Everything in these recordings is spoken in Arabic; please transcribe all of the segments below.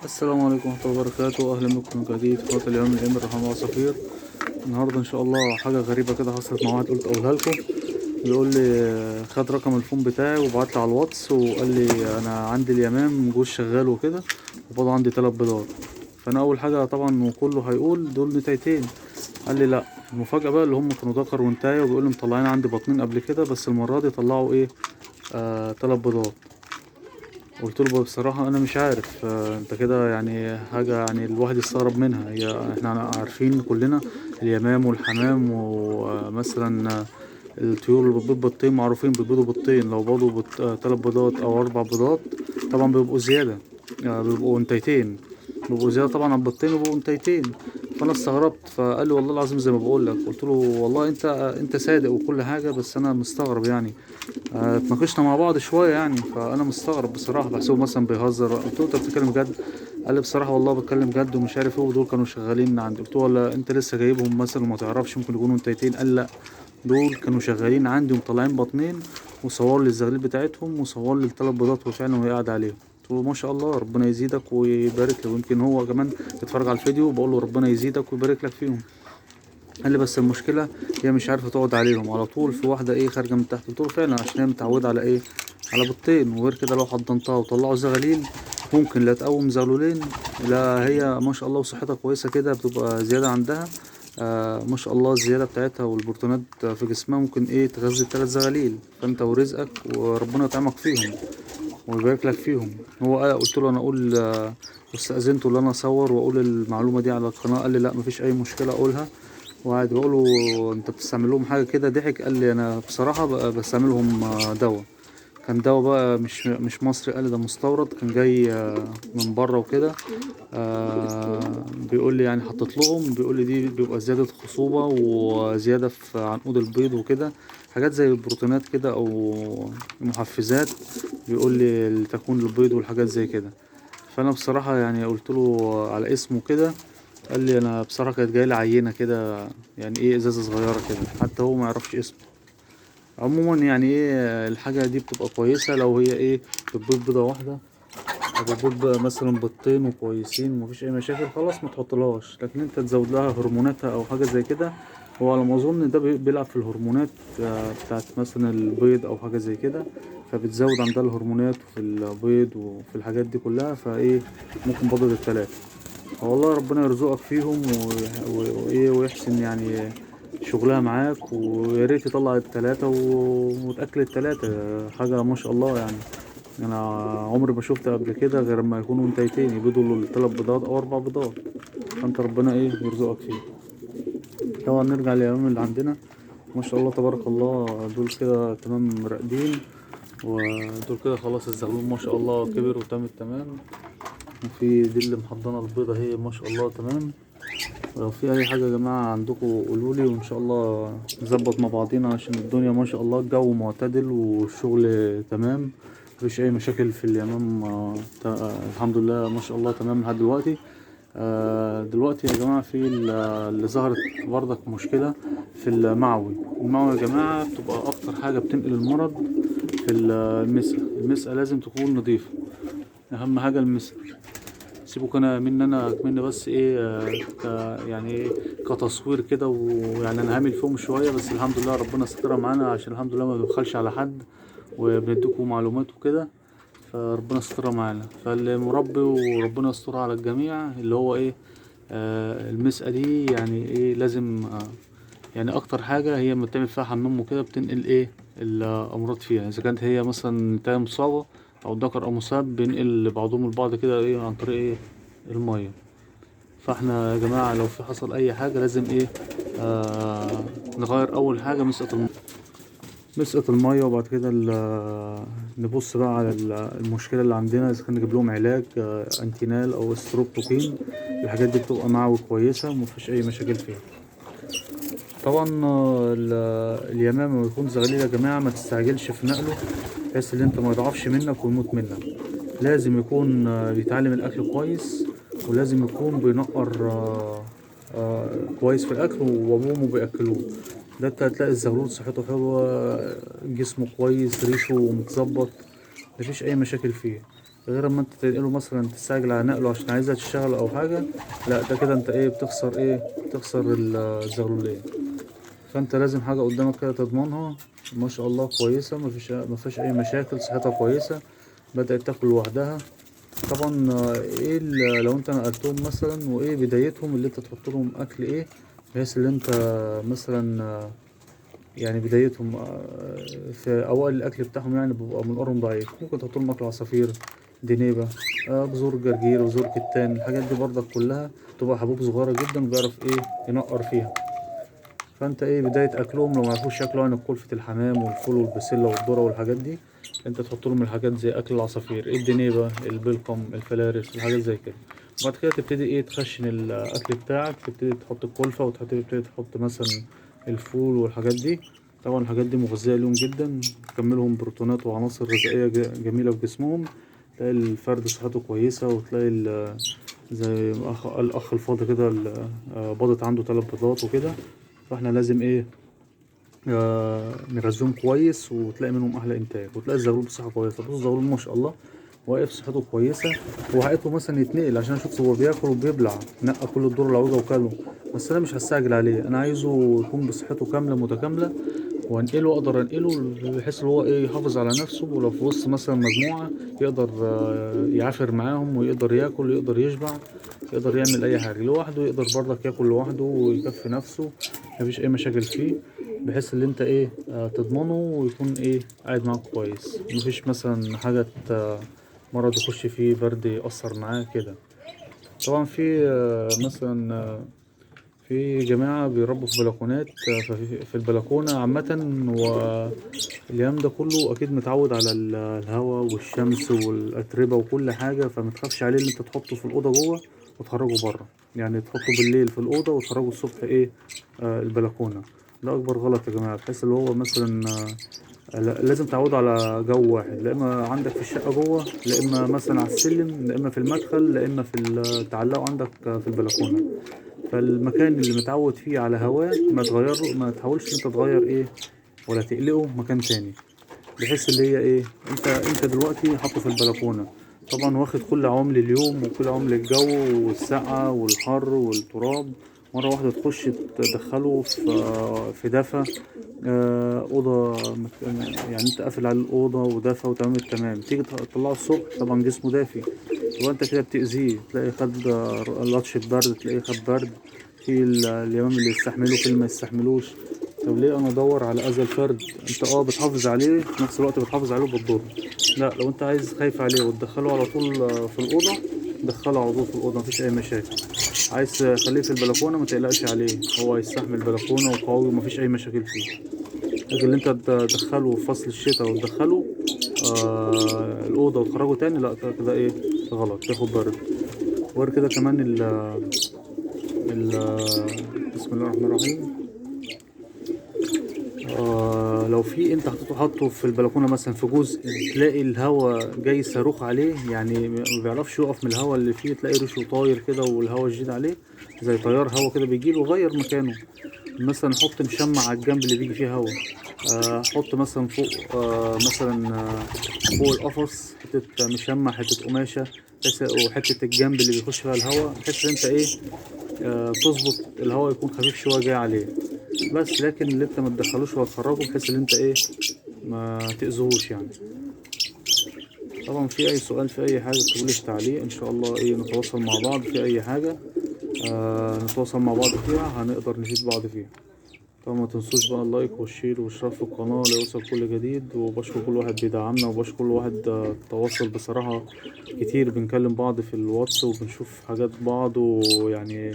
السلام عليكم ورحمة الله وبركاته. أهلا بكم من جديد في قناة اليوم من أيام الرحمن والعصافير. النهاردة إن شاء الله حاجة غريبة كده حصلت مع واحد، قلت أقولها لكم. بيقول لي خد رقم الفون بتاعي وبعت لي على الواتس وقال لي أنا عندي اليمام جوز شغال وكده، وبرضه عندي 3 بيضات. فأنا أول حاجة طبعا وكله هيقول دول نتايتين. قال لي لأ، المفاجأة بقى اللي هم كانوا ذكر وانتاية، وبيقول لي مطلعين عندي بطنين قبل كده، بس المرة دي طلعوا إيه، 3 بيضات. قلت له بصراحة أنا مش عارف، أنت كده يعني حاجة يعني الواحد يستغرب منها. هي إحنا عارفين كلنا اليمام والحمام ومثلا الطيور اللي بتبيض بيضتين معروفين بيبيضوا بيضتين. لو بيضوا 3 بيضات أو 4 بيضات طبعا بيبقوا زيادة، بيبقوا انتيتين، بيبقوا زيادة طبعا عن بيضتين وبيبقوا انتيتين. فأنا استغربت، فقال لي والله العظيم زي ما بقول لك. قلت له والله أنت صادق وكل حاجة، بس أنا مستغرب يعني. اتناقشنا مع بعض شوية يعني، فأنا مستغرب بصراحة، بحسبه مثلا بيهزر. قلت له أنت بتتكلم جد؟ قال لي بصراحة والله بتكلم جد ومش عارف ايه، ودول كانوا شغالين عندي. قلت له ولا أنت لسه جايبهم مثلا وما تعرفش ممكن يكونوا انتيتين؟ قال لأ، دول كانوا شغالين عندي ومطلعين بطنين، وصور لي الزغاليل بتاعتهم وصور لي ال3 بيضات وفعلا وهي قاعدة عليهم. قلت له ما شاء الله، ربنا يزيدك ويبارك له. ويمكن هو كمان بيتفرج على الفيديو، بقول له ربنا يزيدك ويبارك لك فيهم. قال لي بس المشكله هي مش عارفه تقعد عليهم، على طول في واحده ايه خارجه من تحت. قلت له فعلا عشان هي متعوده على ايه، على بيضتين. وغير كده لو حضنتها وطلعوا زغاليل ممكن لا تقوم زغلولين، لا هي ما شاء الله وصحتها كويسه كده بتبقى زياده عندها. ما شاء الله الزياده بتاعتها والبروتينات في جسمها ممكن ايه تغذي ال3 زغاليل. فانت ورزقك وربنا يطعمك فيهم ويبارك لك فيهم. هو قلت له انا اقول واستأذنته ان انا اصور واقول المعلومه دي على القناه. قال لي لا مفيش اي مشكله اقولها. وقعد بقول له انت بتستعمل لهم حاجه كده؟ ضحك قال لي انا بصراحه بستعملهم دواء. كان دواء بقى مش مصري، قال لي ده مستورد كان جاي من بره وكده. بيقول لي يعني حطيت لهم، بيقول لي دي بيبقى زياده خصوبه وزياده في عنقود البيض وكده، حاجات زي البروتينات كده او محفزات، بيقول لي لتكون البيض والحاجات زي كده. فانا بصراحه يعني قلت له على اسمه كده. قال لي انا بصراحه كانت جايه لي عينه كده، يعني ايه ازازه صغيره كده، حتى هو ما يعرفش اسمه. عموما يعني ايه الحاجه دي بتبقى كويسه لو هي ايه بتبيض بيضه واحده، او بتبيض مثلا بيضتين وكويسين ومفيش اي مشاكل، خلاص ما تحطلهاش. لكن انت تزود لها هرموناتها او حاجه زي كده، هو على ما اظن ده بيلعب في الهرمونات بتاعت مثلا البيض او حاجه زي كده، فبتزود عندها الهرمونات وفي البيض وفي الحاجات دي كلها، فايه ممكن بيضة ال3. والله ربنا يرزقك فيهم وايه ويحسن يعني شغلها معاك، ويا ريت يطلع ال3 وتاكل ال3. حاجه ما شاء الله يعني. انا عمري ما شفت قبل كده غير لما يكونوا انتيتين يبيضوا ال3 بيضات او 4 بيضات. فانت ربنا ايه يرزقك فيه. طبعا نرجع لليوم اللي عندنا. ما شاء الله تبارك الله، دول كده تمام راقدين، ودول كده خلاص الزغلول ما شاء الله كبر وتم التمام. وفي دي اللي محضنه البيضه هي ما شاء الله تمام. ولو في اي حاجه يا جماعه عندكم قولولي، وان شاء الله نظبط مع بعضينا، عشان الدنيا ما شاء الله الجو معتدل والشغل تمام، مفيش اي مشاكل في اليمام. الحمد لله ما شاء الله تمام لحد دلوقتي. دلوقتي يا جماعه في اللي ظهرت برضك مشكله في المعوي. المعوي يا جماعه بتبقى اكتر حاجه بتنقل المرض في المسقى. المسقى لازم تكون نظيفه، اهم حاجه المسقى. سيبوك انا من انا مني بس ايه يعني ايه كتصوير كده، ويعني انا هامل فيهم شويه، بس الحمد لله ربنا سترها معانا، عشان الحمد لله ما بنبخلش على حد وبنديكم معلومات وكده. فربنا سترها معانا، فالمربي وربنا يسترها على الجميع. اللي هو ايه المسقى دي يعني ايه لازم يعني اكتر حاجه هي لما بتعمل فيها حمام وكده بتنقل ايه الامراض فيها. اذا كانت هي مثلا تايه مصابه او ذكر او مصاب، بينقل بعضهم البعض كده ايه عن طريق ايه الميه. فاحنا يا جماعه لو في حصل اي حاجه لازم ايه نغير اول حاجه مسقة المية، وبعد كده نبص بقى على المشكلة اللي عندنا، إذا كان نجيب لهم علاج أنتينال أو استروبروكين. الحاجات دي بتبقى معوي كويسة ومفيش أي مشاكل فيها. طبعا اليمامة لما يكون زغليل يا جماعة ما تستعجلش في نقله، بحيث ان انت ما يضعفش منك ويموت منك. لازم يكون بيتعلم الاكل كويس، ولازم يكون بينقر كويس في الاكل، وابوه بياكلوه. ده انت هتلاقي الزغلول صحته حلوة، جسمه كويس، ريشه متظبط، مفيش اي مشاكل فيه. غير اما انت تنقله مثلا تستعجل على نقله عشان عايزها تشتغل او حاجة. لا ده كده انت ايه بتخسر بتخسر الزغلولية. فانت لازم حاجة قدامك كده تضمنها ما شاء الله كويسة، مفيش اي مشاكل، صحتها كويسة، بدأت تاكل لوحدها. طبعا لو انت نقلتهم مثلا وايه بدايتهم اللي انت تحط لهم اكل بحيث اللي انت مثلا يعني بدايتهم في اوائل الاكل بتاعهم يعني بيبقى منقارهم ضعيف، ممكن تحط لهم اكل عصافير، دنيبة، بذور جرجير وبذور كتان. الحاجات دي برضك كلها تبقى حبوب صغيرة جدا وبيعرف ينقر فيها. فانت بداية اكلهم لو معرفوش ياكلوا يعني كلفة الحمام والفول والبسلة والذرة والحاجات دي، انت تحط لهم الحاجات زي اكل العصافير، الدنيبة، البلقم، الفلارس، الحاجات زي كده. وبعد كده تبتدي تخشن الاكل بتاعك، تبتدي تحط الكلفة وتبتدي تحط مثلا الفول والحاجات دي. طبعا الحاجات دي مغذية ليهم جدا، تكملهم بروتينات وعناصر غذائية جميلة في جسمهم. تلاقي الفرد صحته كويسة، وتلاقي زي الأخ الفاضي كده باضت عنده 3 بيضات وكده. فاحنا لازم نغذيهم كويس، وتلاقي منهم احلى انتاج، وتلاقي الزغلول بصحه كويسه. بص الزغلول ما شاء الله واقف صحته كويسه، وحقيقته مثلا يتنقل عشان اشوف هو بياكل وبيبلع، نقى كل الدور اللي عاوزه وكله. بس انا مش هستعجل عليه، انا عايزه يكون بصحته كامله متكامله، وانقله اقدر انقله بحيث ان هو يحافظ على نفسه، ولو في وسط مثلا مجموعه يقدر يعافر معاهم، ويقدر ياكل، يقدر يشبع، يقدر يعمل اي حاجه لوحده، يقدر برضك ياكل لوحده ويكفي نفسه، مفيش اي مشاكل فيه. بحيث ان انت تضمنه ويكون قاعد معاك كويس، مفيش مثلا حاجه مرض يخش فيه، برد يأثر معاه كده. طبعا في مثلا في جماعة بيربوا في بلكونات، في البلكونة عامة. واليوم ده كله أكيد متعود على الهواء والشمس والأتربة وكل حاجة، فمتخافش عليه اللي انت تحطه في الأوضة جوه وتخرجه بره. يعني تحطه بالليل في الأوضة وتخرجه الصبح البلكونة. ده أكبر غلط يا جماعة، بحيث اللي هو مثلا لازم تعود على جو واحد، لا اما عندك في الشقه جوه، لا اما مثلا على السلم، لا اما في المدخل، لا اما تعلقه عندك في البلكونه. فالمكان اللي متعود فيه على هواه ما تغيره، ما تحاولش انت تغير ولا تقلقه مكان تاني. بحيث اللي هي انت دلوقتي حاطه في البلكونه، طبعا واخد كل عوامل اليوم وكل عوامل الجو والسقعه والحر والتراب، مرة واحدة تخش تدخله في دفا أوضة يعني أنت قافل على الأوضة ودافى وتمام التمام، تيجي تطلعه الصبح طبعا جسمه دافي، وأنت كده بتأذيه، تلاقي خد لطشة برد، تلاقيه خد برد. في اليمام اللي يستحملوا، في اللي ما يستحملوش. طب ليه أنا أدور على أذى الفرد؟ أنت بتحافظ عليه في نفس الوقت بتحافظ عليه وبتضره. لا لو أنت عايز خايف عليه وتدخله على طول في الأوضة، دخله على طول في الأوضة، مفيش أي مشاكل. عايز تخليه في البلكونة ما تقلقش عليه، هو يستحمل البلكونة وقوي ومفيش أي مشاكل فيه. لكن اللي انت تدخله في فصل الشتاء وتدخله الأوضة وتخرجه تاني، لا ده كده غلط، تاخد برد. وغير كده كمان ال بسم الله الرحمن الرحيم. لو في انت حاطه في البلكونه مثلا في جزء، تلاقي الهواء جاي صاروخ عليه، يعني ما بيعرفش يقف من الهواء اللي فيه، تلاقي ريشه طاير كده والهواء الجديد عليه زي تيار هواء كده بيجيله، غير مكانه. مثلا حط مشمع على الجنب اللي بيجي فيه هواء، حط مثلا فوق مثلا فوق القفص حتة مشمع، حتة قماشة، وحتة الجنب اللي بيخش فيها الهواء، بحيث ان انت تظبط الهواء يكون خفيف شوية جاي عليه. بس لكن اللي انت ما تدخلوش ولا تخرجه، بحيث ان انت ما تأذوش يعني. طبعا في اي سؤال في اي حاجة اكتبولي في تعليق، ان شاء الله نتواصل مع بعض في اي حاجة، نتواصل مع بعض فيها، هنقدر نفيد بعض فيها. طبعا ما تنسوش بقى اللايك والشير والاشتراك في القناة ليوصل كل جديد. وبشكر كل واحد بيدعمنا، وبشكر كل واحد تواصل بصراحة كتير، بنكلم بعض في الواتس وبنشوف حاجات بعض، ويعني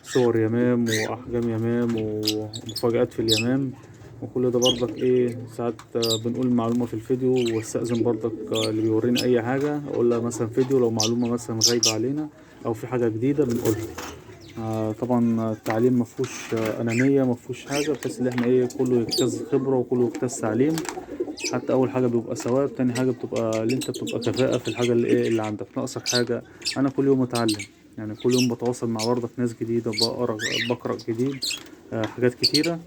صور يمام وأحجام يمام ومفاجآت في اليمام. وكل ده برضك ساعات بنقول معلومة في الفيديو، واستأذن برضك اللي بيورينا أي حاجة أقول لها مثلا فيديو، لو معلومة مثلا غايبة علينا أو في حاجة جديدة بنقولها. طبعا التعليم مفهوش أنانية، مفهوش حاجة، بحيث ان احنا كله يكتسب خبرة وكله يكتسب تعليم. حتى أول حاجة بيبقى ثواب، تاني حاجة بتبقى اللي انت بتبقى كفاءة في الحاجة اللي عندك، ناقصك حاجة. أنا كل يوم أتعلم، يعني كل يوم بتواصل مع برضك ناس جديدة، بقرأ جديد، حاجات كتيرة.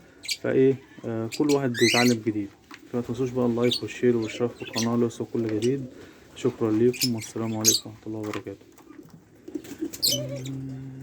كل واحد بيتعلم جديد. فما تنسوش بقى اللايك والشير والاشتراك في القناة ليوصل كل جديد. شكرا ليكم والسلام عليكم ورحمة الله وبركاته.